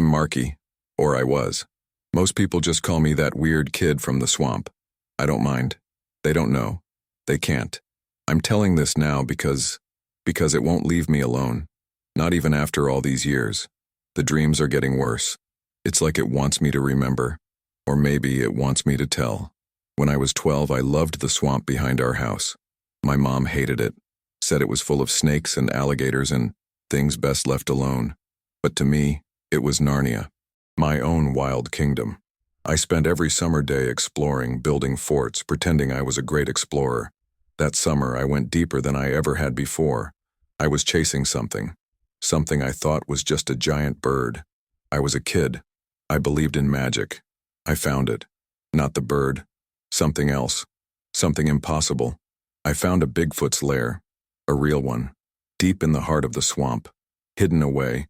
I'm Marky, or I was. Most people just call me that weird kid from the swamp. I don't mind. They don't know. They can't. I'm telling this now because it won't leave me alone. Not even after all these years. The dreams are getting worse. It's like it wants me to remember. Or maybe it wants me to tell. When I was 12, I loved the swamp behind our house. My mom hated it, said it was full of snakes and alligators and things best left alone. But to me, it was Narnia, my own wild kingdom. I spent every summer day exploring, building forts, pretending I was a great explorer. That summer, I went deeper than I ever had before. I was chasing something I thought was just a giant bird. I was a kid. I believed in magic. I found it. Not the bird. Something else. Something impossible. I found a Bigfoot's lair. A real one. Deep in the heart of the swamp. Hidden away.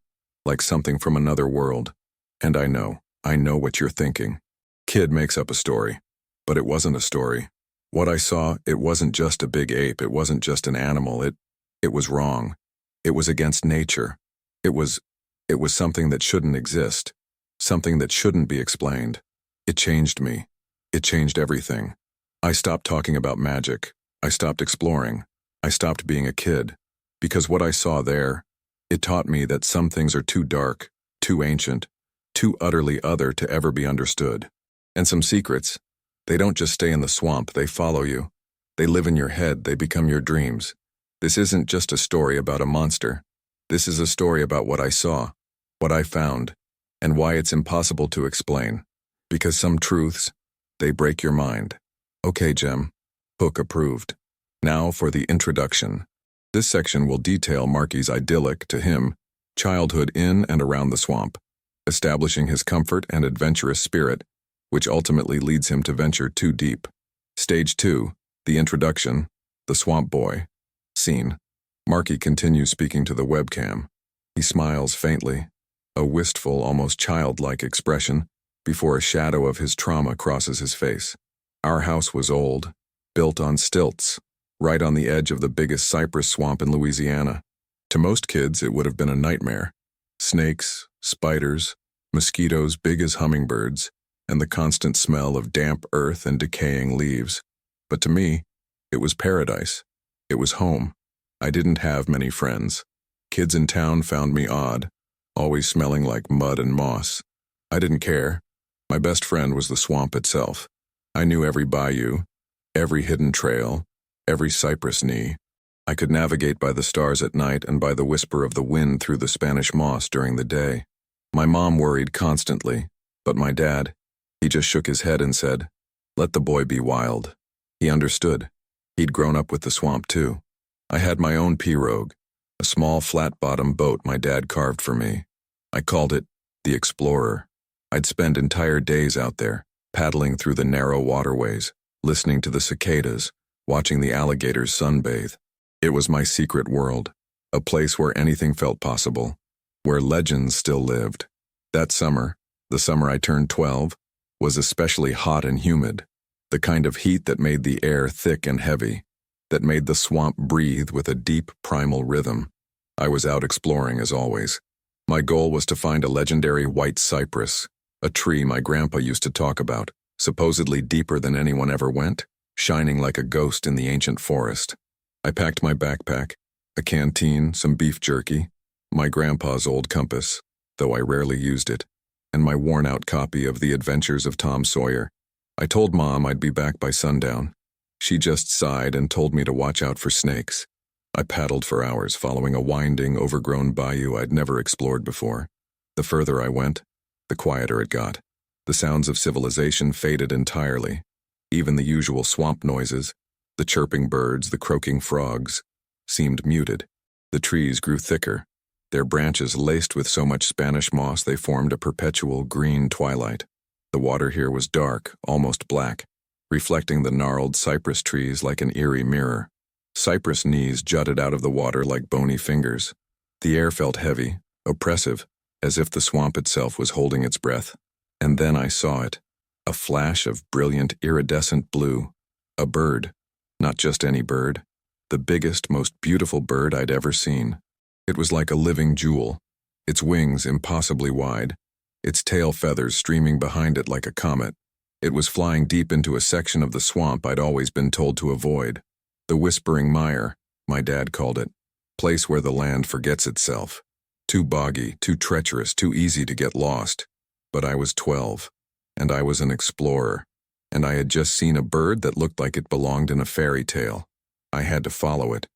Like something from another world. And I know what you're thinking. Kid makes up a story. But it wasn't a story. What I saw, it wasn't just a big ape. It wasn't just an animal. It was wrong. It was against nature. It was something that shouldn't exist. Something that shouldn't be explained. It changed me. It changed everything. I stopped talking about magic. I stopped exploring. I stopped being a kid. Because what I saw there, it taught me that some things are too dark, too ancient, too utterly other to ever be understood. And some secrets, they don't just stay in the swamp, they follow you. They live in your head, they become your dreams. This isn't just a story about a monster. This is a story about what I saw, what I found, and why it's impossible to explain. Because some truths, they break your mind. Okay, Jem. Hook approved. Now for the introduction. This section will detail Marky's idyllic, to him, childhood in and around the swamp, establishing his comfort and adventurous spirit, which ultimately leads him to venture too deep. Stage 2, the introduction, the swamp boy. Scene. Marky continues speaking to the webcam. He smiles faintly, a wistful, almost childlike expression, before a shadow of his trauma crosses his face. Our house was old, built on stilts, right on the edge of the biggest cypress swamp in Louisiana. To most kids, it would have been a nightmare. Snakes, spiders, mosquitoes big as hummingbirds, and the constant smell of damp earth and decaying leaves. But to me, it was paradise. It was home. I didn't have many friends. Kids in town found me odd, always smelling like mud and moss. I didn't care. My best friend was the swamp itself. I knew every bayou, every hidden trail, every cypress knee. I could navigate by the stars at night and by the whisper of the wind through the Spanish moss during the day. My mom worried constantly, but my dad, he just shook his head and said, "Let the boy be wild." He understood. He'd grown up with the swamp too. I had my own pirogue, a small flat-bottom boat my dad carved for me. I called it the Explorer. I'd spend entire days out there, paddling through the narrow waterways, listening to the cicadas, watching the alligators sunbathe. It was my secret world, a place where anything felt possible, where legends still lived. That summer, the summer I turned 12, was especially hot and humid, the kind of heat that made the air thick and heavy, that made the swamp breathe with a deep primal rhythm. I was out exploring as always. My goal was to find a legendary white cypress, a tree my grandpa used to talk about, supposedly deeper than anyone ever went, shining like a ghost in the ancient forest. I packed my backpack, a canteen, some beef jerky, my grandpa's old compass, though I rarely used it, and my worn-out copy of The Adventures of Tom Sawyer. I told Mom I'd be back by sundown. She just sighed and told me to watch out for snakes. I paddled for hours, following a winding, overgrown bayou I'd never explored before. The further I went, the quieter it got. The sounds of civilization faded entirely. Even the usual swamp noises, the chirping birds, the croaking frogs, seemed muted. The trees grew thicker, their branches laced with so much Spanish moss they formed a perpetual green twilight. The water here was dark, almost black, reflecting the gnarled cypress trees like an eerie mirror. Cypress knees jutted out of the water like bony fingers. The air felt heavy, oppressive, as if the swamp itself was holding its breath. And then I saw it, a flash of brilliant iridescent blue. A bird, not just any bird, the biggest, most beautiful bird I'd ever seen. It was like a living jewel, its wings impossibly wide, its tail feathers streaming behind it like a comet. It was flying deep into a section of the swamp I'd always been told to avoid. The Whispering Mire, my dad called it. Place where the land forgets itself. Too boggy, too treacherous, too easy to get lost. But I was 12, and I was an explorer, and I had just seen a bird that looked like it belonged in a fairy tale. I had to follow it.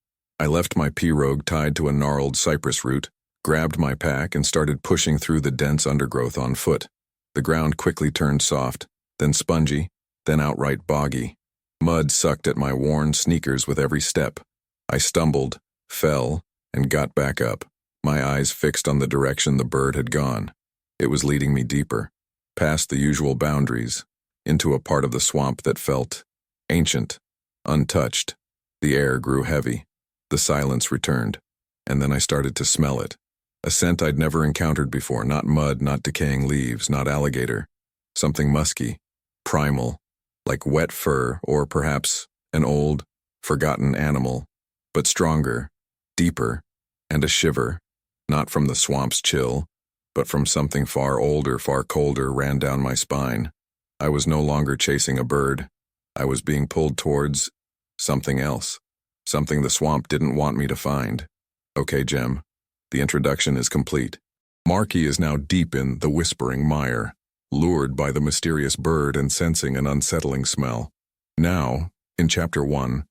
I left my pirogue tied to a gnarled cypress root, grabbed my pack, and started pushing through the dense undergrowth on foot. The ground quickly turned soft, then spongy, then outright boggy. Mud sucked at my worn sneakers with every step. I stumbled, fell, and got back up, my eyes fixed on the direction the bird had gone. It was leading me deeper, past the usual boundaries, into a part of the swamp that felt ancient, untouched. The air grew heavy. The silence returned, and then I started to smell it. A scent I'd never encountered before, not mud, not decaying leaves, not alligator. Something musky, primal, like wet fur or perhaps an old, forgotten animal, but stronger, deeper, and a shiver, not from the swamp's chill, but from something far older, far colder, ran down my spine. I was no longer chasing a bird. I was being pulled towards something else, something the swamp didn't want me to find. Okay, Jem, the introduction is complete. Marky is now deep in the Whispering Mire, lured by the mysterious bird and sensing an unsettling smell. Now, in Chapter 1,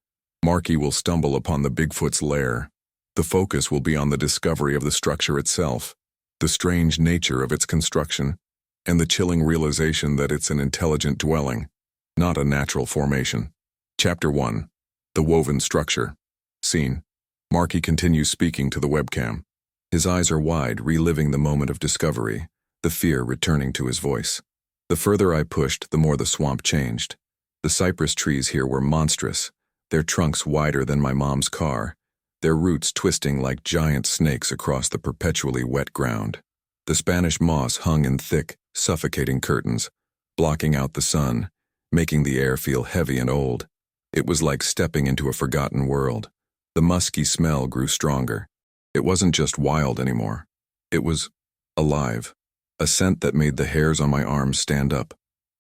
Marky will stumble upon the Bigfoot's lair. The focus will be on the discovery of the structure itself, the strange nature of its construction, and the chilling realization that it's an intelligent dwelling, not a natural formation. Chapter 1. The Woven Structure. Scene. Marky continues speaking to the webcam. His eyes are wide, reliving the moment of discovery, the fear returning to his voice. The further I pushed, the more the swamp changed. The cypress trees here were monstrous, their trunks wider than my mom's car, their roots twisting like giant snakes across the perpetually wet ground. The Spanish moss hung in thick, suffocating curtains, blocking out the sun, making the air feel heavy and old. It was like stepping into a forgotten world. The musky smell grew stronger. It wasn't just wild anymore. It was alive, a scent that made the hairs on my arms stand up.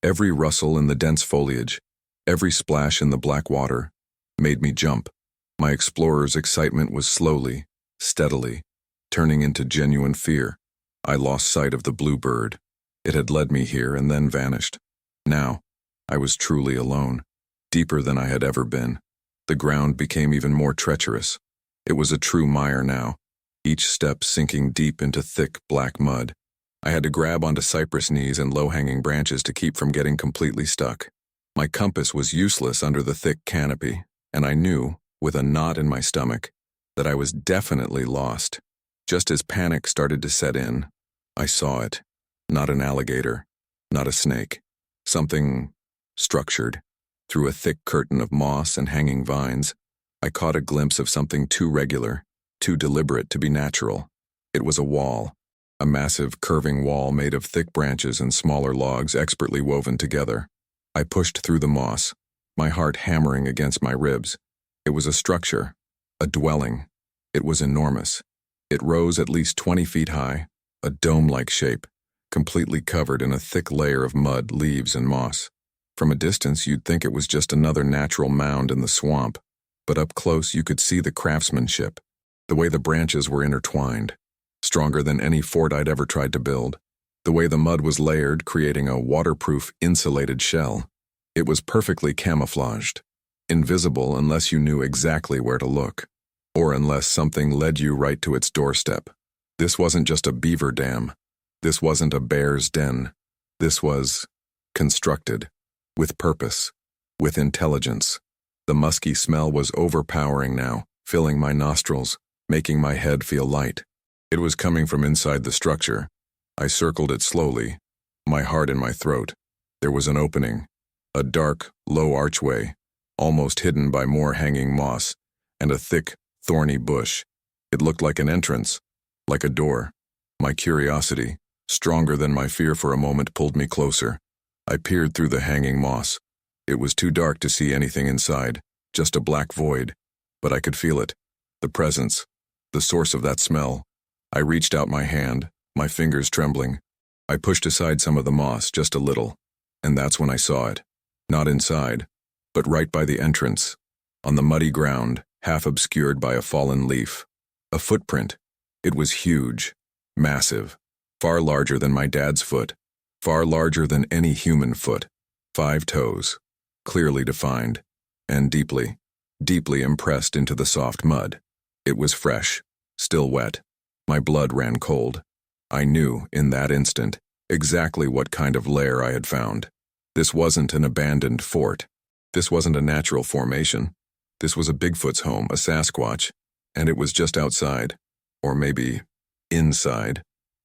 Every rustle in the dense foliage, every splash in the black water, made me jump. My explorer's excitement was slowly, steadily, turning into genuine fear. I lost sight of the blue bird. It had led me here and then vanished. Now, I was truly alone, deeper than I had ever been. The ground became even more treacherous. It was a true mire now, each step sinking deep into thick, black mud. I had to grab onto cypress knees and low-hanging branches to keep from getting completely stuck. My compass was useless under the thick canopy, and I knew, with a knot in my stomach, that I was definitely lost. Just as panic started to set in, I saw it. Not an alligator, not a snake. Something structured. Through a thick curtain of moss and hanging vines, I caught a glimpse of something too regular, too deliberate to be natural. It was a wall, a massive curving wall made of thick branches and smaller logs expertly woven together. I pushed through the moss, my heart hammering against my ribs. It was a structure, a dwelling. It was enormous. It rose at least 20 feet high, a dome-like shape, completely covered in a thick layer of mud, leaves, and moss. From a distance, you'd think it was just another natural mound in the swamp, but up close you could see the craftsmanship, the way the branches were intertwined, stronger than any fort I'd ever tried to build, the way the mud was layered, creating a waterproof, insulated shell. It was perfectly camouflaged, invisible unless you knew exactly where to look, or unless something led you right to its doorstep. This wasn't just a beaver dam. This wasn't a bear's den. This was constructed, with purpose, with intelligence. The musky smell was overpowering now, filling my nostrils, making my head feel light. It was coming from inside the structure. I circled it slowly, my heart in my throat. There was an opening, a dark, low archway, almost hidden by more hanging moss, and a thick, thorny bush. It looked like an entrance, like a door. My curiosity, stronger than my fear for a moment, pulled me closer. I peered through the hanging moss. It was too dark to see anything inside, just a black void. But I could feel it, the presence, the source of that smell. I reached out my hand, my fingers trembling. I pushed aside some of the moss, just a little, and that's when I saw it. Not inside, but right by the entrance, on the muddy ground, half obscured by a fallen leaf. A footprint. It was huge, massive, far larger than my dad's foot, far larger than any human foot. 5 toes, clearly defined, and deeply, deeply impressed into the soft mud. It was fresh, still wet. My blood ran cold. I knew, in that instant, exactly what kind of lair I had found. This wasn't an abandoned fort. This wasn't a natural formation. This was a Bigfoot's home, a Sasquatch, and it was just outside, or maybe inside.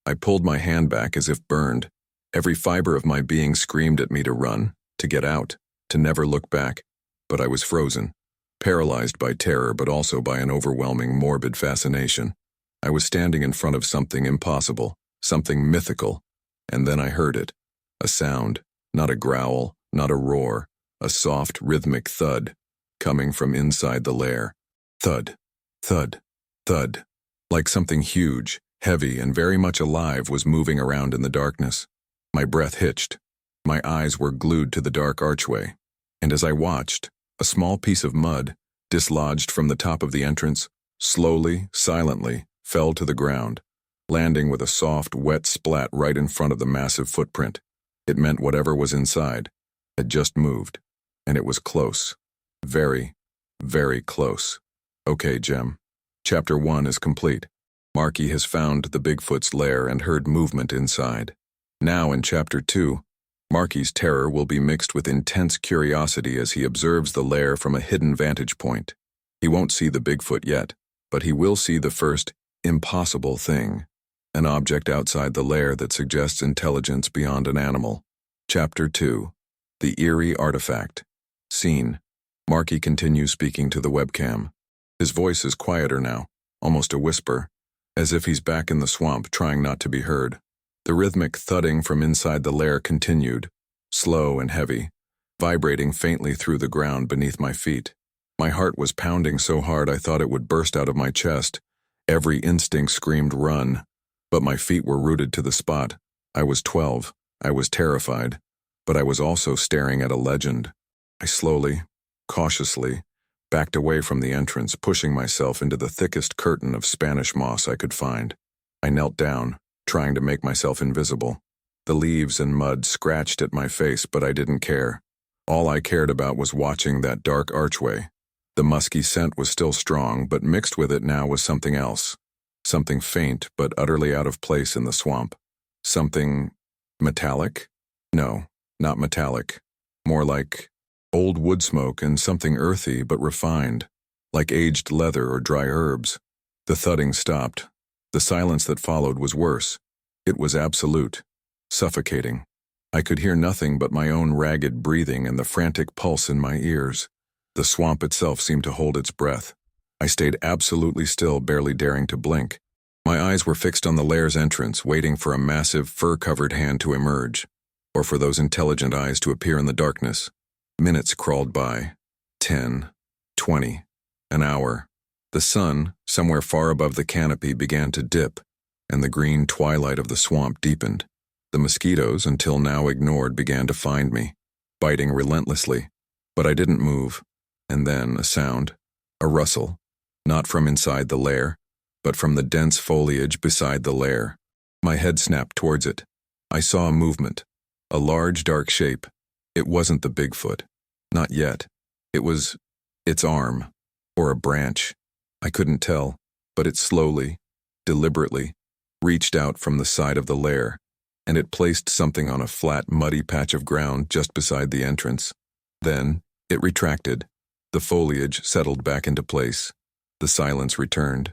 I pulled my hand back as if burned. Every fiber of my being screamed at me to run, to get out, to never look back. But I was frozen, paralyzed by terror but also by an overwhelming morbid fascination. I was standing in front of something impossible, something mythical, and then I heard it. A sound, not a growl, not a roar, a soft, rhythmic thud, coming from inside the lair. Thud, thud, thud, like something huge, heavy, and very much alive was moving around in the darkness. My breath hitched. My eyes were glued to the dark archway, and as I watched, a small piece of mud, dislodged from the top of the entrance, slowly, silently, fell to the ground, landing with a soft, wet splat right in front of the massive footprint. It meant whatever was inside had just moved, and it was close. Very, very close. Okay, Jem. Chapter 1 is complete. Marky has found the Bigfoot's lair and heard movement inside. Now in Chapter 2, Marky's terror will be mixed with intense curiosity as he observes the lair from a hidden vantage point. He won't see the Bigfoot yet, but he will see the first impossible thing, an object outside the lair that suggests intelligence beyond an animal. Chapter 2. The Eerie Artifact. Scene. Marky continues speaking to the webcam. His voice is quieter now, almost a whisper, as if he's back in the swamp trying not to be heard. The rhythmic thudding from inside the lair continued, slow and heavy, vibrating faintly through the ground beneath my feet. My heart was pounding so hard I thought it would burst out of my chest. Every instinct screamed run, but my feet were rooted to the spot. I was 12. I was terrified, but I was also staring at a legend. I slowly, cautiously, backed away from the entrance, pushing myself into the thickest curtain of Spanish moss I could find. I knelt down, trying to make myself invisible. The leaves and mud scratched at my face, but I didn't care. All I cared about was watching that dark archway. The musky scent was still strong, but mixed with it now was something else. Something faint, but utterly out of place in the swamp. Something metallic? No, not metallic. More like old wood smoke and something earthy but refined, like aged leather or dry herbs. The thudding stopped. The silence that followed was worse. It was absolute, suffocating. I could hear nothing but my own ragged breathing and the frantic pulse in my ears. The swamp itself seemed to hold its breath. I stayed absolutely still, barely daring to blink. My eyes were fixed on the lair's entrance, waiting for a massive, fur-covered hand to emerge, or for those intelligent eyes to appear in the darkness. Minutes crawled by. 10, 20, an hour. The sun, somewhere far above the canopy, began to dip, and the green twilight of the swamp deepened. The mosquitoes, until now ignored, began to find me, biting relentlessly. But I didn't move. And then a sound, a rustle, not from inside the lair, but from the dense foliage beside the lair. My head snapped towards it. I saw a movement, a large dark shape. It wasn't the Bigfoot. Not yet. It was its arm, or a branch. I couldn't tell, but it slowly, deliberately, reached out from the side of the lair, and it placed something on a flat, muddy patch of ground just beside the entrance. Then, it retracted. The foliage settled back into place. The silence returned.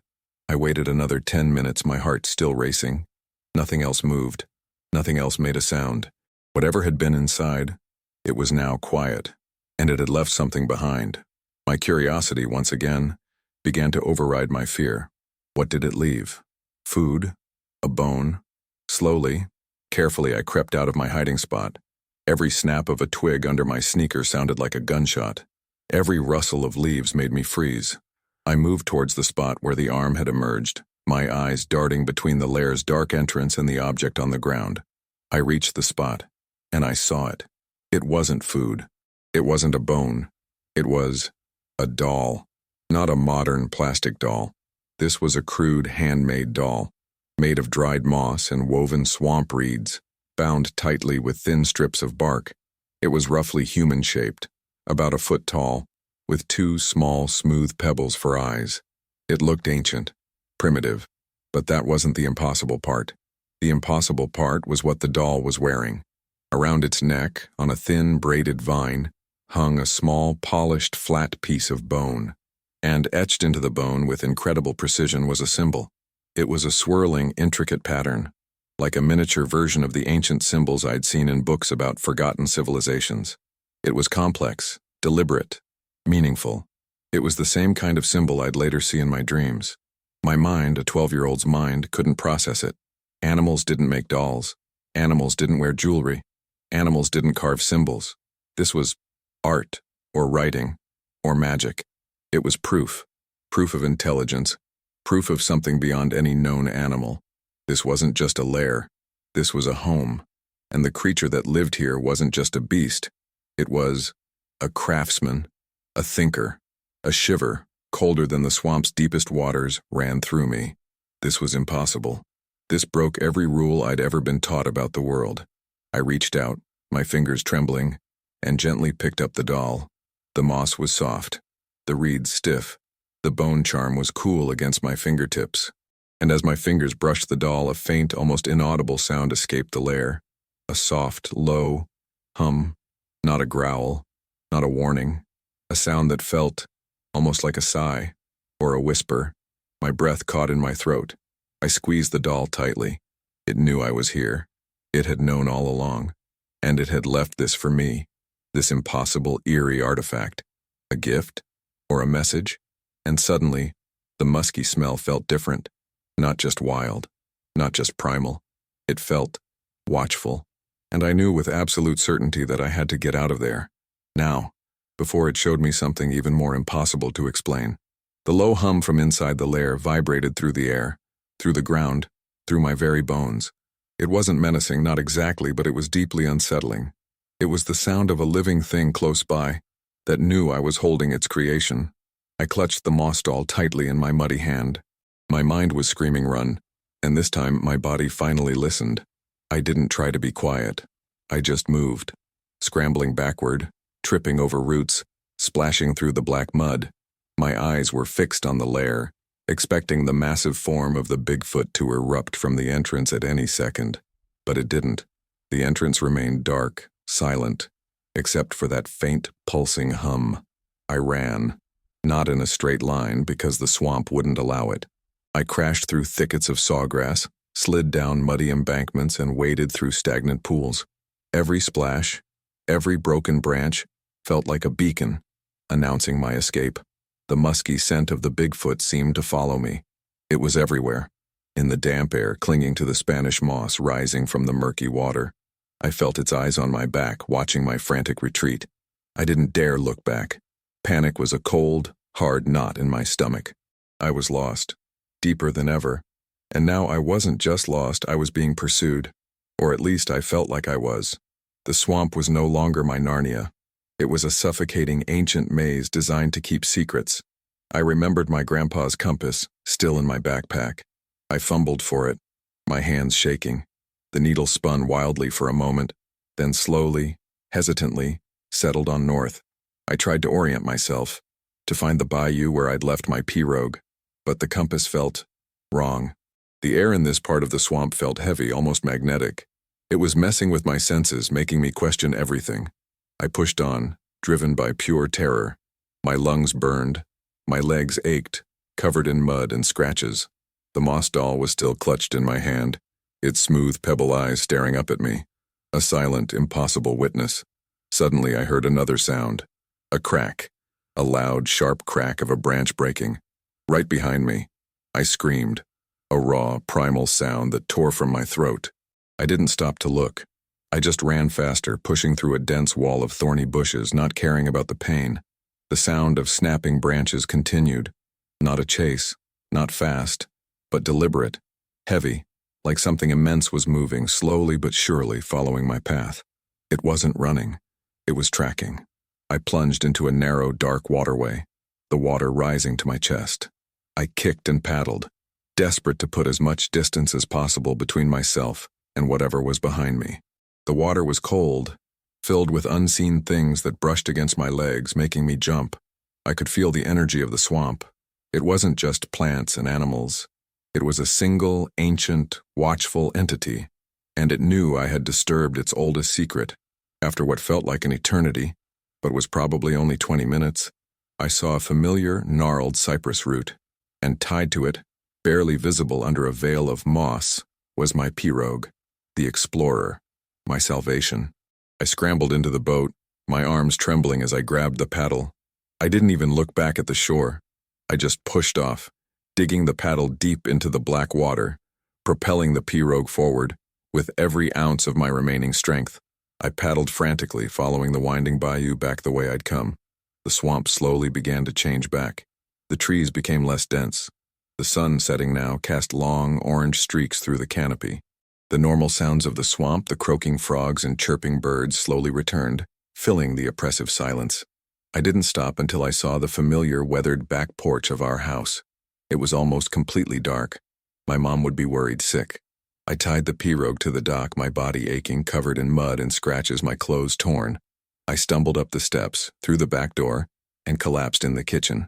I waited another 10 minutes, my heart still racing. Nothing else moved. Nothing else made a sound. Whatever had been inside, it was now quiet, and it had left something behind. My curiosity, once again, began to override my fear. What did it leave? Food? A bone? Slowly, carefully, I crept out of my hiding spot. Every snap of a twig under my sneaker sounded like a gunshot. Every rustle of leaves made me freeze. I moved towards the spot where the arm had emerged, my eyes darting between the lair's dark entrance and the object on the ground. I reached the spot, and I saw it. It wasn't food. It wasn't a bone. It was a doll. Not a modern plastic doll. This was a crude, handmade doll, made of dried moss and woven swamp reeds, bound tightly with thin strips of bark. It was roughly human-shaped, about a foot tall, with two small, smooth pebbles for eyes. It looked ancient, primitive, but that wasn't the impossible part. The impossible part was what the doll was wearing. Around its neck, on a thin, braided vine, hung a small, polished, flat piece of bone. And etched into the bone with incredible precision was a symbol. It was a swirling, intricate pattern, like a miniature version of the ancient symbols I'd seen in books about forgotten civilizations. It was complex, deliberate, meaningful. It was the same kind of symbol I'd later see in my dreams. My mind, a 12-year-old's mind, couldn't process it. Animals didn't make dolls. Animals didn't wear jewelry. Animals didn't carve symbols. This was art, or writing, or magic. It was proof of intelligence, proof of something beyond any known animal. This wasn't just a lair. This was a home. And the creature that lived here wasn't just a beast. It was a craftsman, a thinker. A shiver, colder than the swamp's deepest waters, ran through me. This was impossible. This broke every rule I'd ever been taught about the world. I reached out, my fingers trembling, and gently picked up the doll. The moss was soft, the reeds stiff, the bone charm was cool against my fingertips. And as my fingers brushed the doll, a faint, almost inaudible sound escaped the lair. A soft, low hum, not a growl, not a warning. A sound that felt almost like a sigh, or a whisper. My breath caught in my throat. I squeezed the doll tightly. It knew I was here. It had known all along. And it had left this for me, this impossible, eerie artifact. A gift? Or a message? And suddenly, the musky smell felt different. Not just wild, not just primal. It felt watchful. And I knew with absolute certainty that I had to get out of there. Now, before it showed me something even more impossible to explain. The low hum from inside the lair vibrated through the air, through the ground, through my very bones. It wasn't menacing, not exactly, but it was deeply unsettling. It was the sound of a living thing close by, that knew I was holding its creation. I clutched the moss doll tightly in my muddy hand. My mind was screaming run, and this time my body finally listened. I didn't try to be quiet. I just moved, scrambling backward, tripping over roots, splashing through the black mud. My eyes were fixed on the lair, expecting the massive form of the Bigfoot to erupt from the entrance at any second. But it didn't. The entrance remained dark, silent, except for that faint, pulsing hum. I ran, not in a straight line because the swamp wouldn't allow it. I crashed through thickets of sawgrass, slid down muddy embankments, and waded through stagnant pools. Every splash, every broken branch, felt like a beacon, announcing my escape. The musky scent of the Bigfoot seemed to follow me. It was everywhere, in the damp air, clinging to the Spanish moss rising from the murky water. I felt its eyes on my back, watching my frantic retreat. I didn't dare look back. Panic was a cold, hard knot in my stomach. I was lost, deeper than ever. And now I wasn't just lost, I was being pursued. Or at least I felt like I was. The swamp was no longer my Narnia. It was a suffocating ancient maze designed to keep secrets. I remembered my grandpa's compass, still in my backpack. I fumbled for it, my hands shaking. The needle spun wildly for a moment, then slowly, hesitantly, settled on north. I tried to orient myself, to find the bayou where I'd left my pirogue, but the compass felt wrong. The air in this part of the swamp felt heavy, almost magnetic. It was messing with my senses, making me question everything. I pushed on, driven by pure terror. My lungs burned. My legs ached, covered in mud and scratches. The moss doll was still clutched in my hand, its smooth pebble eyes staring up at me. A silent, impossible witness. Suddenly I heard another sound. A crack. A loud, sharp crack of a branch breaking. Right behind me. I screamed. A raw, primal sound that tore from my throat. I didn't stop to look. I just ran faster, pushing through a dense wall of thorny bushes, not caring about the pain. The sound of snapping branches continued. Not a chase, not fast, but deliberate, heavy, like something immense was moving, slowly but surely following my path. It wasn't running. It was tracking. I plunged into a narrow, dark waterway, the water rising to my chest. I kicked and paddled, desperate to put as much distance as possible between myself and whatever was behind me. The water was cold, filled with unseen things that brushed against my legs, making me jump. I could feel the energy of the swamp. It wasn't just plants and animals. It was a single, ancient, watchful entity, and it knew I had disturbed its oldest secret. After what felt like an eternity, but was probably only 20 minutes, I saw a familiar, gnarled cypress root, and tied to it, barely visible under a veil of moss, was my pirogue, the explorer, my salvation. I scrambled into the boat, my arms trembling as I grabbed the paddle. I didn't even look back at the shore. I just pushed off, digging the paddle deep into the black water, propelling the pirogue forward with every ounce of my remaining strength. I paddled frantically, following the winding bayou back the way I'd come. The swamp slowly began to change back. The trees became less dense. The sun, setting now, cast long, orange streaks through the canopy. The normal sounds of the swamp, the croaking frogs and chirping birds, slowly returned, filling the oppressive silence. I didn't stop until I saw the familiar, weathered back porch of our house. It was almost completely dark. My mom would be worried sick. I tied the pirogue to the dock, my body aching, covered in mud and scratches, my clothes torn. I stumbled up the steps, through the back door, and collapsed in the kitchen.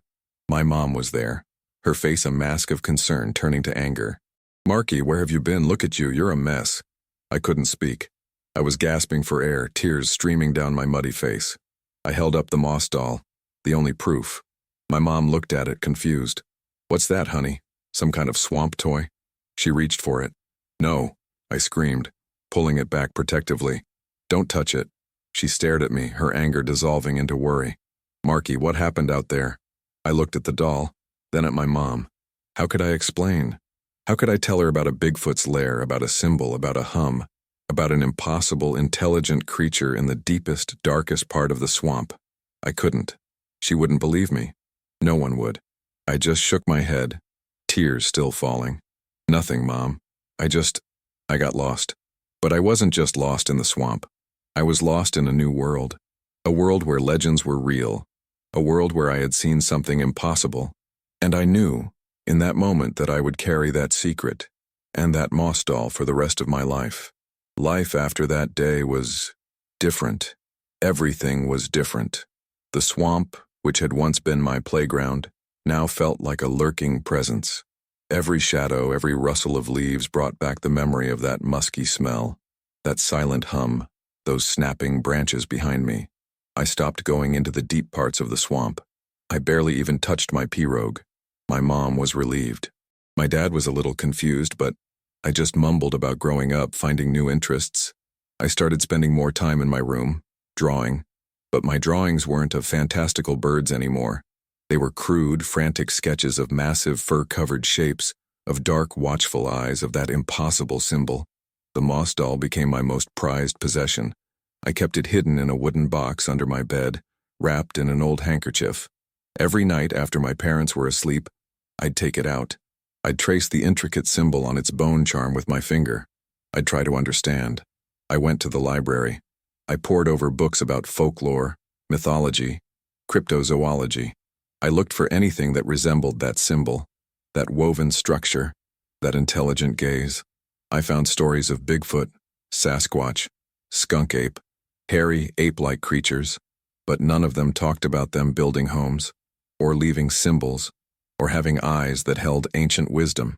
My mom was there, her face a mask of concern turning to anger. "Marky, where have you been? Look at you, you're a mess." I couldn't speak. I was gasping for air, tears streaming down my muddy face. I held up the moss doll, the only proof. My mom looked at it, confused. "What's that, honey? Some kind of swamp toy?" She reached for it. "No," I screamed, pulling it back protectively. "Don't touch it." She stared at me, her anger dissolving into worry. "Marky, what happened out there?" I looked at the doll, then at my mom. How could I explain? How could I tell her about a Bigfoot's lair, about a symbol, about a hum, about an impossible, intelligent creature in the deepest, darkest part of the swamp? I couldn't. She wouldn't believe me. No one would. I just shook my head, tears still falling. "Nothing, Mom. I got lost." But I wasn't just lost in the swamp. I was lost in a new world. A world where legends were real. A world where I had seen something impossible. And I knew, in that moment, that I would carry that secret and that moss doll for the rest of my life. Life after that day was different. Everything was different. The swamp, which had once been my playground, now felt like a lurking presence. Every shadow, every rustle of leaves brought back the memory of that musky smell, that silent hum, those snapping branches behind me. I stopped going into the deep parts of the swamp. I barely even touched my pirogue. My mom was relieved. My dad was a little confused, but I just mumbled about growing up, finding new interests. I started spending more time in my room, drawing, but my drawings weren't of fantastical birds anymore. They were crude, frantic sketches of massive fur-covered shapes, of dark, watchful eyes, of that impossible symbol. The moss doll became my most prized possession. I kept it hidden in a wooden box under my bed, wrapped in an old handkerchief. Every night after my parents were asleep, I'd take it out. I'd trace the intricate symbol on its bone charm with my finger. I'd try to understand. I went to the library. I pored over books about folklore, mythology, cryptozoology. I looked for anything that resembled that symbol, that woven structure, that intelligent gaze. I found stories of Bigfoot, Sasquatch, skunk ape, hairy ape-like creatures, but none of them talked about them building homes, or leaving symbols, or having eyes that held ancient wisdom.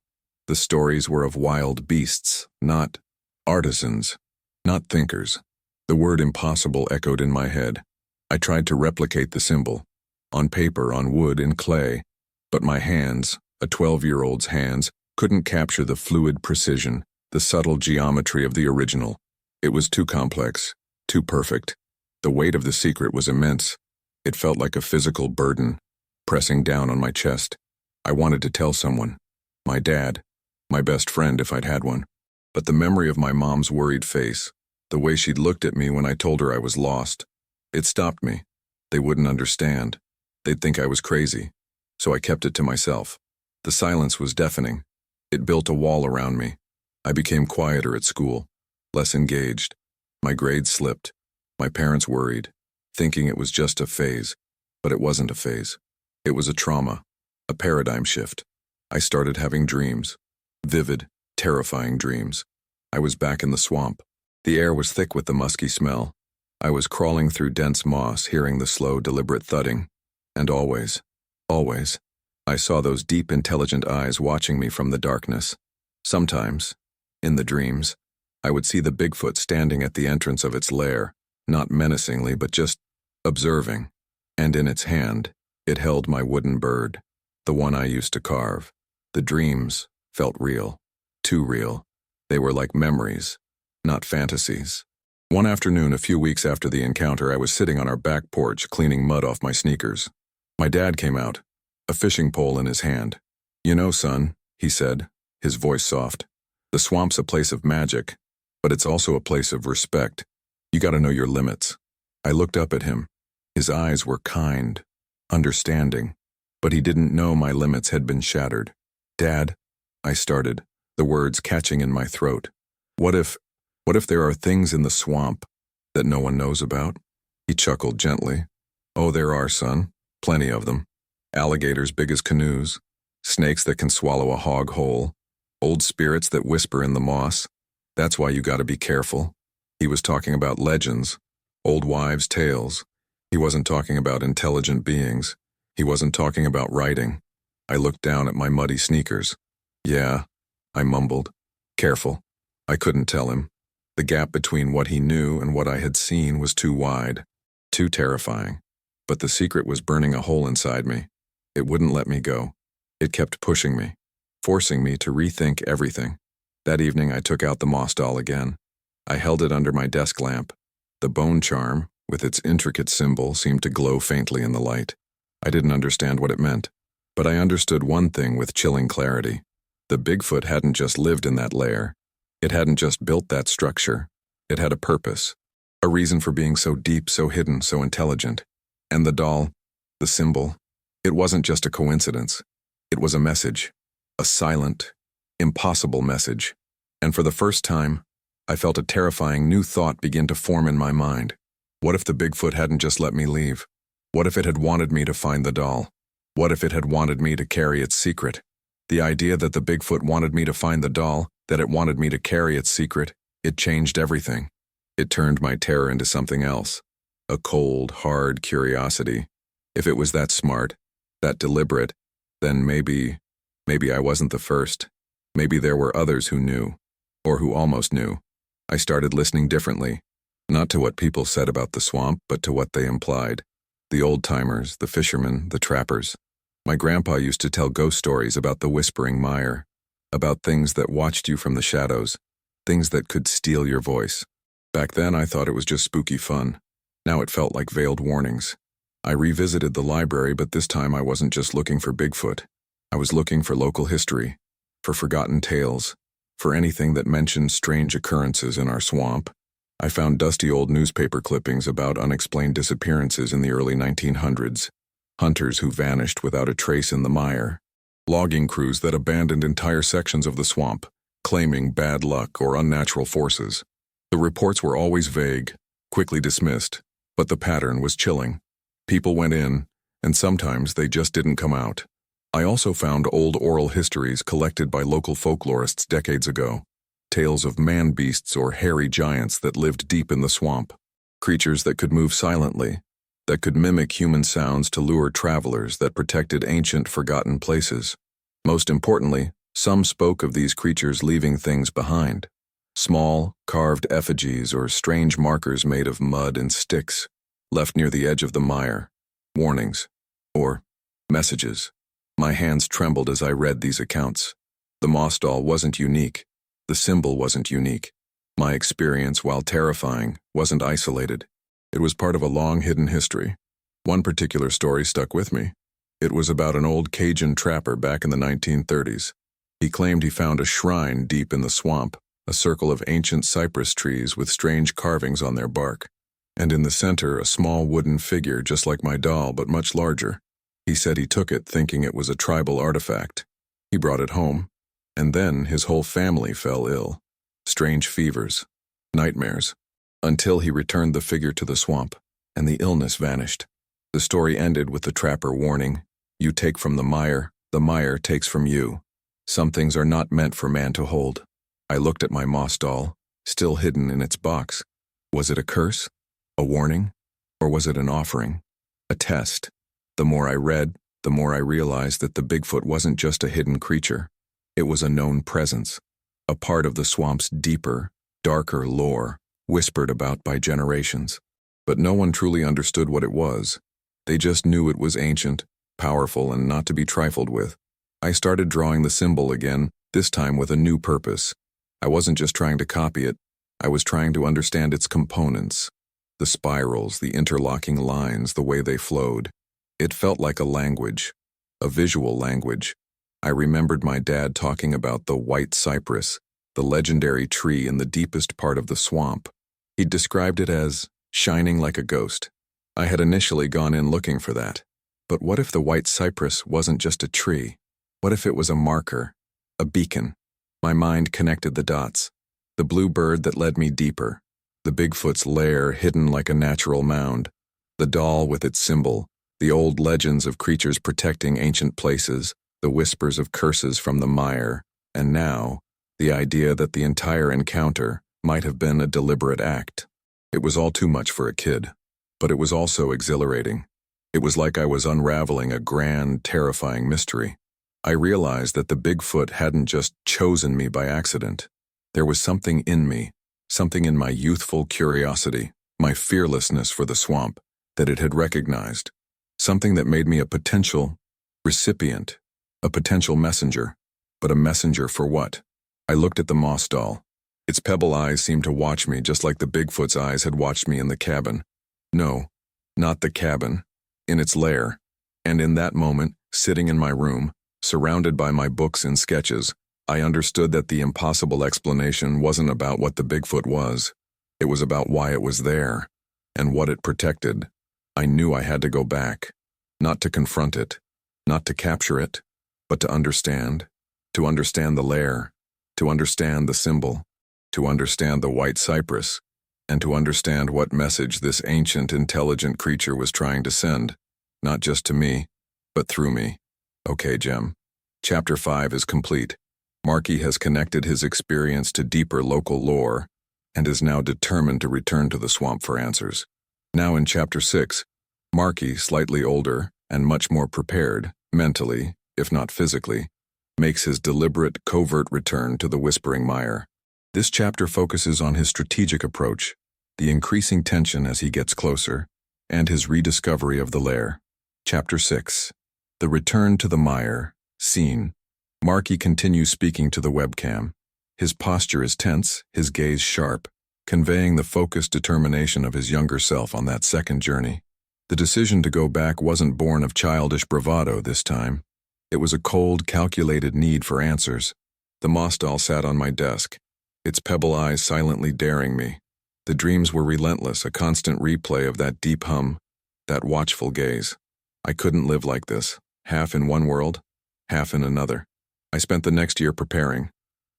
The stories were of wild beasts, not artisans, not thinkers. The word impossible echoed in my head. I tried to replicate the symbol, on paper, on wood, in clay, but my hands, a 12-year-old's hands, couldn't capture the fluid precision, the subtle geometry of the original. It was too complex, too perfect. The weight of the secret was immense. It felt like a physical burden, pressing down on my chest. I wanted to tell someone, my dad, my best friend if I'd had one. But the memory of my mom's worried face, the way she'd looked at me when I told her I was lost, it stopped me. They wouldn't understand. They'd think I was crazy. So I kept it to myself. The silence was deafening. It built a wall around me. I became quieter at school, less engaged. My grades slipped. My parents worried, thinking it was just a phase. But it wasn't a phase. It was a trauma, a paradigm shift. I started having dreams. Vivid, terrifying dreams. I was back in the swamp. The air was thick with the musky smell. I was crawling through dense moss, hearing the slow, deliberate thudding. And always, I saw those deep, intelligent eyes watching me from the darkness. Sometimes, in the dreams, I would see the Bigfoot standing at the entrance of its lair, not menacingly, but just observing. And in its hand, it held my wooden bird, the one I used to carve. The dreams felt real, too real. They were like memories, not fantasies. One afternoon, a few weeks after the encounter, I was sitting on our back porch cleaning mud off my sneakers. My dad came out, a fishing pole in his hand. "You know, son," he said, his voice soft, "the swamp's a place of magic, but it's also a place of respect. You gotta know your limits." I looked up at him. His eyes were kind, understanding, but he didn't know my limits had been shattered. "Dad," I started, the words catching in my throat. What if there are things in the swamp that no one knows about?" He chuckled gently. "Oh, there are, son. Plenty of them. Alligators big as canoes, snakes that can swallow a hog whole, old spirits that whisper in the moss. That's why you gotta be careful." He was talking about legends, old wives' tales. He wasn't talking about intelligent beings. He wasn't talking about writing. I looked down at my muddy sneakers. "Yeah," I mumbled. "Careful." I couldn't tell him. The gap between what he knew and what I had seen was too wide, too terrifying. But the secret was burning a hole inside me. It wouldn't let me go. It kept pushing me, forcing me to rethink everything. That evening I took out the moss doll again. I held it under my desk lamp. The bone charm, with its intricate symbol, seemed to glow faintly in the light. I didn't understand what it meant, but I understood one thing with chilling clarity. The Bigfoot hadn't just lived in that lair. It hadn't just built that structure. It had a purpose, a reason for being so deep, so hidden, so intelligent. And the doll, the symbol, it wasn't just a coincidence. It was a message, a silent, impossible message. And for the first time, I felt a terrifying new thought begin to form in my mind. What if the Bigfoot hadn't just let me leave? What if it had wanted me to find the doll? What if it had wanted me to carry its secret? The idea that the Bigfoot wanted me to find the doll, that it wanted me to carry its secret, it changed everything. It turned my terror into something else. A cold, hard curiosity. If it was that smart, that deliberate, then maybe I wasn't the first. Maybe there were others who knew, or who almost knew. I started listening differently, not to what people said about the swamp, but to what they implied. The old-timers, the fishermen, the trappers. My grandpa used to tell ghost stories about the whispering mire, about things that watched you from the shadows, things that could steal your voice. Back then I thought it was just spooky fun. Now it felt like veiled warnings. I revisited the library, but this time I wasn't just looking for Bigfoot. I was looking for local history, for forgotten tales, for anything that mentioned strange occurrences in our swamp. I found dusty old newspaper clippings about unexplained disappearances in the early 1900s, hunters who vanished without a trace in the mire, logging crews that abandoned entire sections of the swamp, claiming bad luck or unnatural forces. The reports were always vague, quickly dismissed, but the pattern was chilling. People went in, and sometimes they just didn't come out. I also found old oral histories collected by local folklorists decades ago. Tales of man-beasts or hairy giants that lived deep in the swamp. Creatures that could move silently, that could mimic human sounds to lure travelers, that protected ancient, forgotten places. Most importantly, some spoke of these creatures leaving things behind. Small, carved effigies or strange markers made of mud and sticks, left near the edge of the mire. Warnings. Or messages. My hands trembled as I read these accounts. The moss doll wasn't unique. The symbol wasn't unique. My experience, while terrifying, wasn't isolated. It was part of a long hidden history. One particular story stuck with me. It was about an old Cajun trapper back in the 1930s. He claimed he found a shrine deep in the swamp, a circle of ancient cypress trees with strange carvings on their bark. And in the center, a small wooden figure just like my doll, but much larger. He said he took it thinking it was a tribal artifact. He brought it home, And then his whole family fell ill. Strange fevers, nightmares, until he returned the figure to the swamp, and the illness vanished. The story ended with the trapper warning, "You take from the mire takes from you. Some things are not meant for man to hold." I looked at my moss doll, still hidden in its box. Was it a curse? A warning? Or was it an offering? A test? The more I read, the more I realized that the Bigfoot wasn't just a hidden creature. It was a known presence, a part of the swamp's deeper, darker lore, whispered about by generations. But no one truly understood what it was. They just knew it was ancient, powerful, and not to be trifled with. I started drawing the symbol again, this time with a new purpose. I wasn't just trying to copy it, I was trying to understand its components. The spirals, the interlocking lines, the way they flowed. It felt like a language, a visual language. I remembered my dad talking about the white cypress, the legendary tree in the deepest part of the swamp. He described it as shining like a ghost. I had initially gone in looking for that. But what if the white cypress wasn't just a tree? What if it was a marker, a beacon? My mind connected the dots. The blue bird that led me deeper. The Bigfoot's lair hidden like a natural mound. The doll with its symbol. The old legends of creatures protecting ancient places. The whispers of curses from the mire. And now, the idea that the entire encounter might have been a deliberate act. It was all too much for a kid. But it was also exhilarating. It was like I was unraveling a grand, terrifying mystery. I realized that the Bigfoot hadn't just chosen me by accident. There was something in me, something in my youthful curiosity, my fearlessness for the swamp, that it had recognized. Something that made me a potential recipient, a potential messenger. But a messenger for what? I looked at the moss doll. Its pebble eyes seemed to watch me just like the Bigfoot's eyes had watched me in the cabin. No, not the cabin, in its lair. And in that moment, sitting in my room, surrounded by my books and sketches, I understood that the impossible explanation wasn't about what the Bigfoot was. It was about why it was there, and what it protected. I knew I had to go back, not to confront it, not to capture it, but to understand the lair, to understand the symbol, to understand the white cypress, and to understand what message this ancient, intelligent creature was trying to send, not just to me, but through me. Okay, Jem. Chapter 5 is complete. Marky has connected his experience to deeper local lore and is now determined to return to the swamp for answers. Now in Chapter 6, Marky, slightly older and much more prepared, mentally, if not physically, makes his deliberate, covert return to the Whispering Mire. This chapter focuses on his strategic approach, the increasing tension as he gets closer, and his rediscovery of the lair. Chapter 6. The Return to the Mire. Scene. Marky continues speaking to the webcam. His posture is tense, his gaze sharp, conveying the focused determination of his younger self on that second journey. The decision to go back wasn't born of childish bravado this time. It was a cold, calculated need for answers. The moss doll sat on my desk, its pebble eyes silently daring me. The dreams were relentless, a constant replay of that deep hum, that watchful gaze. I couldn't live like this, half in one world, half in another. I spent the next year preparing.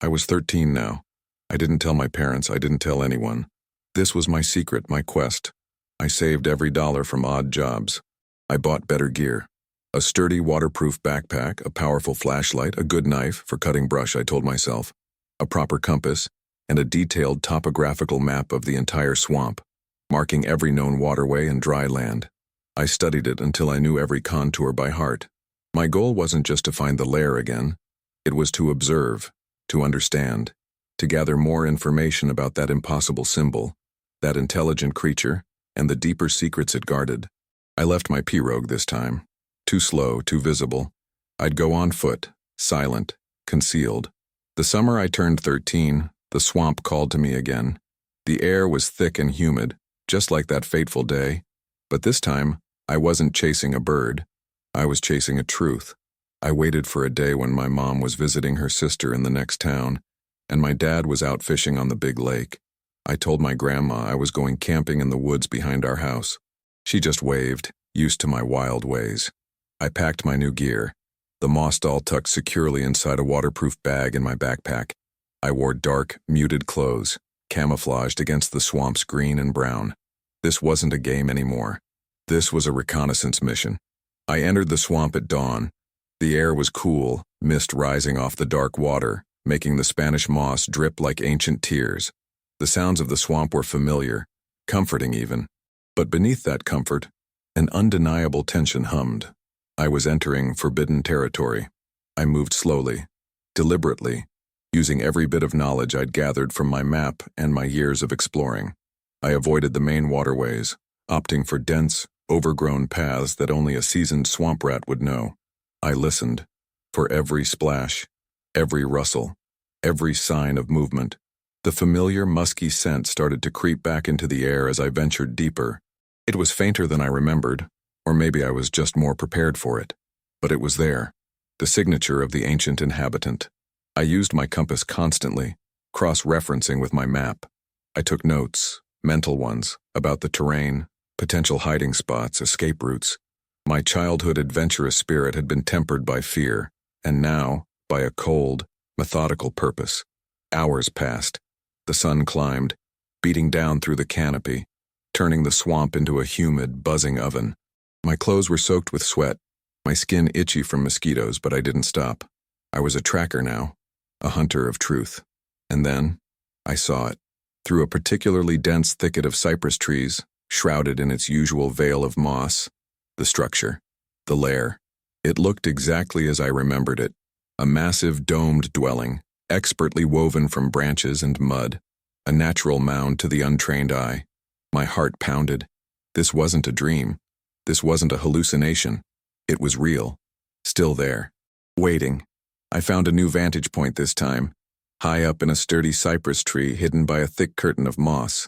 I was 13 now. I didn't tell my parents, I didn't tell anyone. This was my secret, my quest. I saved every dollar from odd jobs. I bought better gear. A sturdy, waterproof backpack, a powerful flashlight, a good knife for cutting brush, I told myself, a proper compass, and a detailed topographical map of the entire swamp, marking every known waterway and dry land. I studied it until I knew every contour by heart. My goal wasn't just to find the lair again. It was to observe, to understand, to gather more information about that impossible symbol, that intelligent creature, and the deeper secrets it guarded. I left my pirogue this time. Too slow, too visible. I'd go on foot, silent, concealed. The summer I turned 13, the swamp called to me again. The air was thick and humid, just like that fateful day. But this time, I wasn't chasing a bird. I was chasing a truth. I waited for a day when my mom was visiting her sister in the next town, and my dad was out fishing on the big lake. I told my grandma I was going camping in the woods behind our house. She just waved, used to my wild ways. I packed my new gear. the moss doll tucked securely inside a waterproof bag in my backpack. I wore dark, muted clothes, camouflaged against the swamp's green and brown. This wasn't a game anymore. This was a reconnaissance mission. I entered the swamp at dawn. The air was cool, mist rising off the dark water, making the Spanish moss drip like ancient tears. The sounds of the swamp were familiar, comforting even. But beneath that comfort, an undeniable tension hummed. I was entering forbidden territory. I moved slowly, deliberately, using every bit of knowledge I'd gathered from my map and my years of exploring. I avoided the main waterways, opting for dense, overgrown paths that only a seasoned swamp rat would know. I listened for every splash, every rustle, every sign of movement. The familiar musky scent started to creep back into the air as I ventured deeper. It was fainter than I remembered, or maybe I was just more prepared for it. But it was there, the signature of the ancient inhabitant. I used my compass constantly, cross-referencing with my map. I took notes, mental ones, about the terrain, potential hiding spots, escape routes. My childhood adventurous spirit had been tempered by fear, and now, by a cold, methodical purpose. Hours passed. The sun climbed, beating down through the canopy, turning the swamp into a humid, buzzing oven. My clothes were soaked with sweat, my skin itchy from mosquitoes, but I didn't stop. I was a tracker now, a hunter of truth. And then, I saw it. Through a particularly dense thicket of cypress trees, shrouded in its usual veil of moss, the structure, the lair. It looked exactly as I remembered it, a massive domed dwelling, expertly woven from branches and mud, a natural mound to the untrained eye. My heart pounded. This wasn't a dream. This wasn't a hallucination. It was real. Still there. Waiting. I found a new vantage point this time, high up in a sturdy cypress tree hidden by a thick curtain of moss.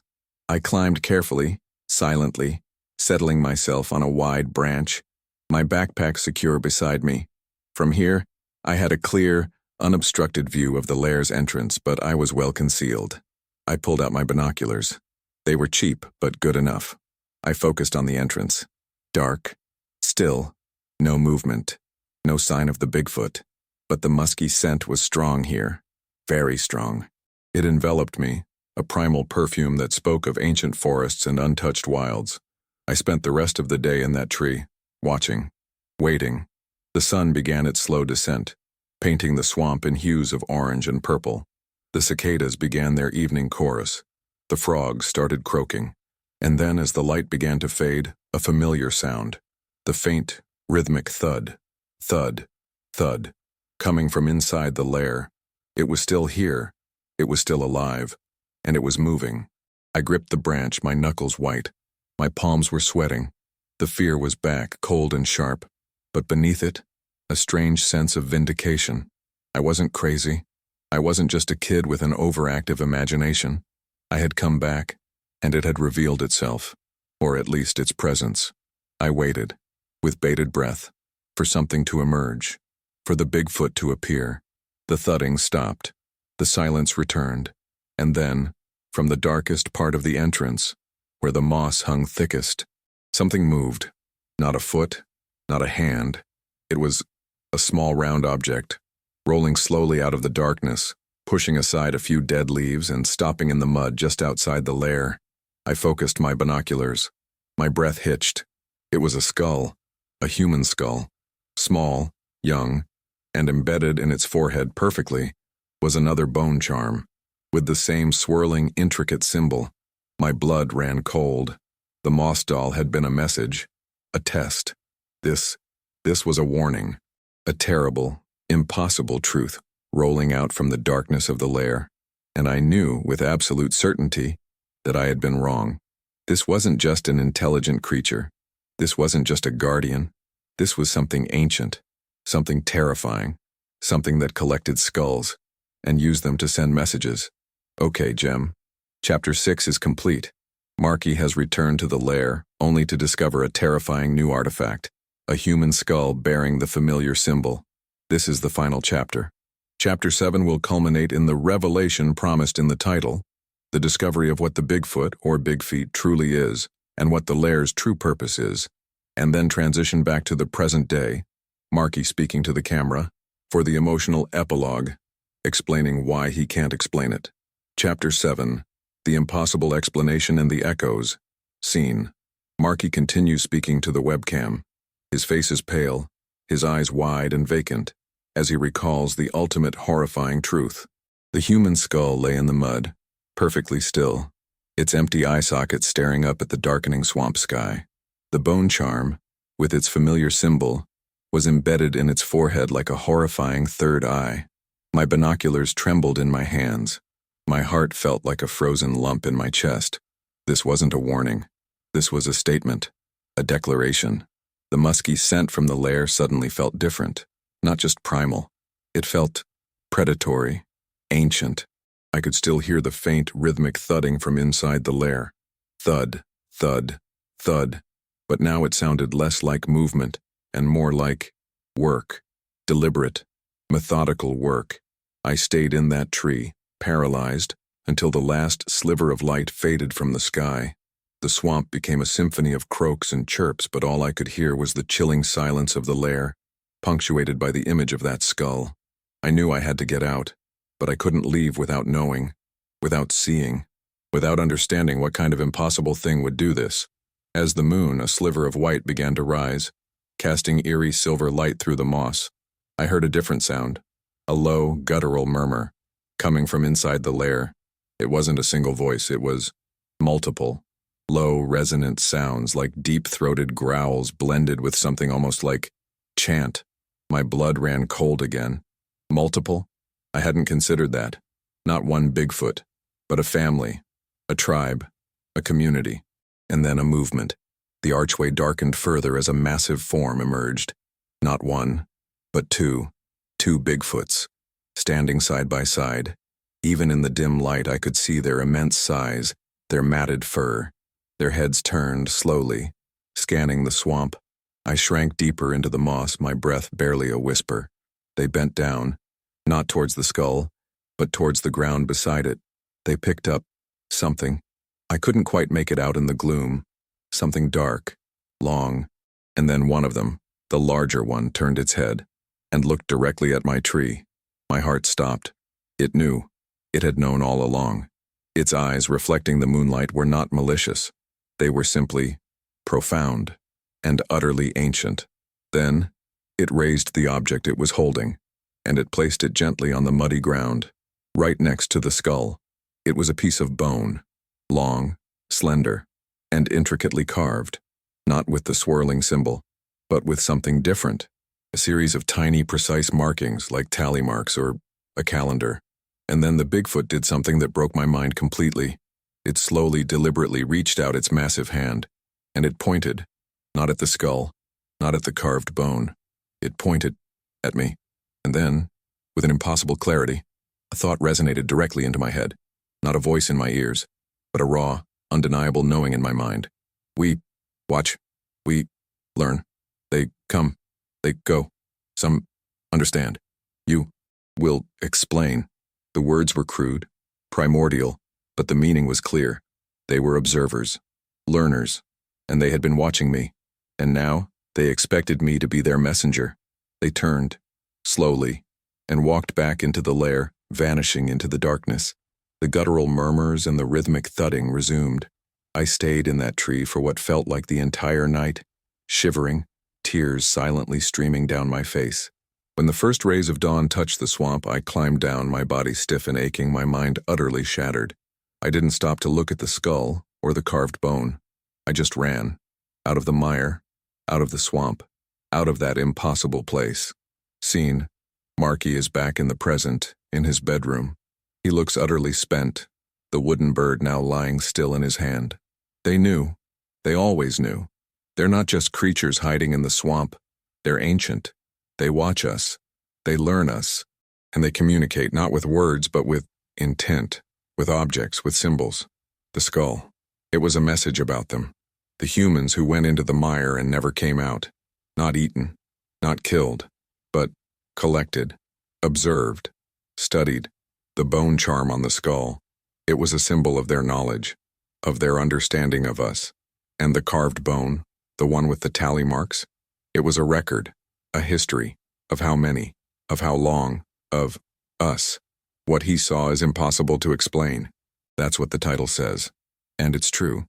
I climbed carefully, silently, settling myself on a wide branch, my backpack secure beside me. From here, I had a clear, unobstructed view of the lair's entrance, but I was well concealed. I pulled out my binoculars. They were cheap, but good enough. I focused on the entrance. Dark, still, no movement, no sign of the Bigfoot. But the musky scent was strong here, very strong. It enveloped me, a primal perfume that spoke of ancient forests and untouched wilds. I spent the rest of the day in that tree, watching, waiting. The sun began its slow descent, painting the swamp in hues of orange and purple. The cicadas began their evening chorus. The frogs started croaking. And then as the light began to fade, a familiar sound. The faint, rhythmic thud, thud, thud, coming from inside the lair. It was still here. It was still alive. And it was moving. I gripped the branch, my knuckles white. My palms were sweating. The fear was back, cold and sharp. But beneath it, a strange sense of vindication. I wasn't crazy. I wasn't just a kid with an overactive imagination. I had come back, and it had revealed itself, or at least its presence. I waited, with bated breath, for something to emerge, for the Bigfoot to appear. The thudding stopped. The silence returned. And then, from the darkest part of the entrance, where the moss hung thickest, something moved. Not a foot, not a hand. It was a small round object, rolling slowly out of the darkness, pushing aside a few dead leaves and stopping in the mud just outside the lair. I focused my binoculars. My breath hitched. It was a skull, a human skull. Small, young, and embedded in its forehead perfectly was another bone charm, with the same swirling, intricate symbol. My blood ran cold. The moss doll had been a message, a test. This was a warning, a terrible, impossible truth rolling out from the darkness of the lair. And I knew with absolute certainty that I had been wrong. This wasn't just an intelligent creature. This wasn't just a guardian. This was something ancient, something terrifying, something that collected skulls and used them to send messages. Okay, Jem. Chapter 6 is complete. Marky has returned to the lair, only to discover a terrifying new artifact, a human skull bearing the familiar symbol. This is the final chapter. Chapter 7 will culminate in the revelation promised in the title, the discovery of what the Bigfoot, or Big Feet, truly is, and what the lair's true purpose is, and then transition back to the present day, Marky speaking to the camera, for the emotional epilogue, explaining why he can't explain it. Chapter 7, The Impossible Explanation and the Echoes. Scene. Marky continues speaking to the webcam. His face is pale, his eyes wide and vacant, as he recalls the ultimate horrifying truth. The human skull lay in the mud, perfectly still, its empty eye socket staring up at the darkening swamp sky. The bone charm, with its familiar symbol, was embedded in its forehead like a horrifying third eye. My binoculars trembled in my hands. My heart felt like a frozen lump in my chest. This wasn't a warning. This was a statement, a declaration. The musky scent from the lair suddenly felt different, not just primal. It felt predatory, ancient. I could still hear the faint, rhythmic thudding from inside the lair. Thud, thud, thud. But now it sounded less like movement and more like work. Deliberate, methodical work. I stayed in that tree, paralyzed, until the last sliver of light faded from the sky. The swamp became a symphony of croaks and chirps, but all I could hear was the chilling silence of the lair, punctuated by the image of that skull. I knew I had to get out, but I couldn't leave without knowing, without seeing, without understanding what kind of impossible thing would do this. As the moon, a sliver of white, began to rise, casting eerie silver light through the moss, I heard a different sound, a low, guttural murmur, coming from inside the lair. It wasn't a single voice, it was multiple, low, resonant sounds like deep-throated growls blended with something almost like chant. My blood ran cold again. Multiple? I hadn't considered that. Not one Bigfoot, but a family, a tribe, a community, and then a movement. The archway darkened further as a massive form emerged. Not one, but two Bigfoots, standing side by side. Even in the dim light I could see their immense size, their matted fur, their heads turned slowly, scanning the swamp. I shrank deeper into the moss, my breath barely a whisper. They bent down, not towards the skull, but towards the ground beside it. They picked up something. I couldn't quite make it out in the gloom. Something dark, long, and then one of them, the larger one, turned its head and looked directly at my tree. My heart stopped. It knew. It had known all along. Its eyes, reflecting the moonlight, were not malicious. They were simply profound and utterly ancient. Then, it raised the object it was holding, and it placed it gently on the muddy ground, right next to the skull. It was a piece of bone, long, slender, and intricately carved, not with the swirling symbol, but with something different, a series of tiny, precise markings like tally marks or a calendar. And then the Bigfoot did something that broke my mind completely. It slowly, deliberately reached out its massive hand, and it pointed, not at the skull, not at the carved bone. It pointed at me. And then, with an impossible clarity, a thought resonated directly into my head. Not a voice in my ears, but a raw, undeniable knowing in my mind. We watch, we learn. They come, they go. Some understand. You will explain. The words were crude, primordial, but the meaning was clear. They were observers, learners, and they had been watching me. And now, they expected me to be their messenger. They turned, slowly, and walked back into the lair, vanishing into the darkness. The guttural murmurs and the rhythmic thudding resumed. I stayed in that tree for what felt like the entire night, shivering, tears silently streaming down my face. When the first rays of dawn touched the swamp, I climbed down, my body stiff and aching, my mind utterly shattered. I didn't stop to look at the skull or the carved bone. I just ran, out of the mire, out of the swamp, out of that impossible place. Scene. Marky is back in the present, in his bedroom. He looks utterly spent, the wooden bird now lying still in his hand. They knew. They always knew. They're not just creatures hiding in the swamp. They're ancient. They watch us. They learn us. And they communicate not with words, but with intent, with objects, with symbols. The skull. It was a message about them. The humans who went into the mire and never came out. Not eaten, not killed, but collected, observed, studied. The bone charm on the skull. It was a symbol of their knowledge, of their understanding of us. And the carved bone, the one with the tally marks, it was a record, A history. Of how many. Of how long. Of us. What he saw is impossible to explain. That's what the title says. And it's true.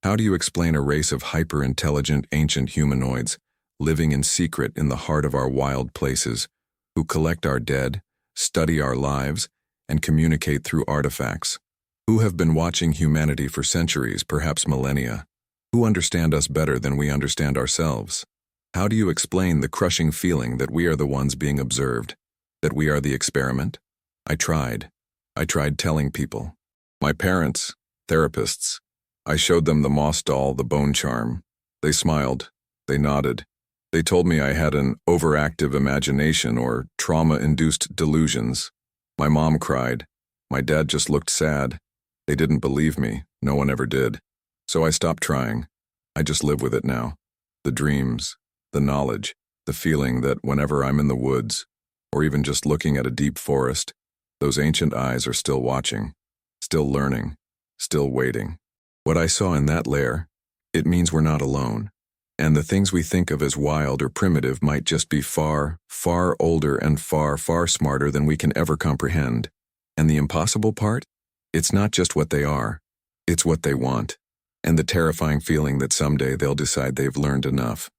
How do you explain a race of hyper-intelligent ancient humanoids living in secret in the heart of our wild places, who collect our dead, study our lives, and communicate through artifacts? Who have been watching humanity for centuries, perhaps millennia? Who understand us better than we understand ourselves? How do you explain the crushing feeling that we are the ones being observed, that we are the experiment? I tried. I tried telling people. My parents, therapists. I showed them the moss doll, the bone charm. They smiled. They nodded. They told me I had an overactive imagination or trauma-induced delusions. My mom cried. My dad just looked sad. They didn't believe me. No one ever did. So I stopped trying. I just live with it now. The dreams, the knowledge, the feeling that whenever I'm in the woods, or even just looking at a deep forest, those ancient eyes are still watching, still learning, still waiting. What I saw in that lair, it means we're not alone. And the things we think of as wild or primitive might just be far, far older and far, far smarter than we can ever comprehend. And the impossible part? It's not just what they are, it's what they want. And the terrifying feeling that someday they'll decide they've learned enough.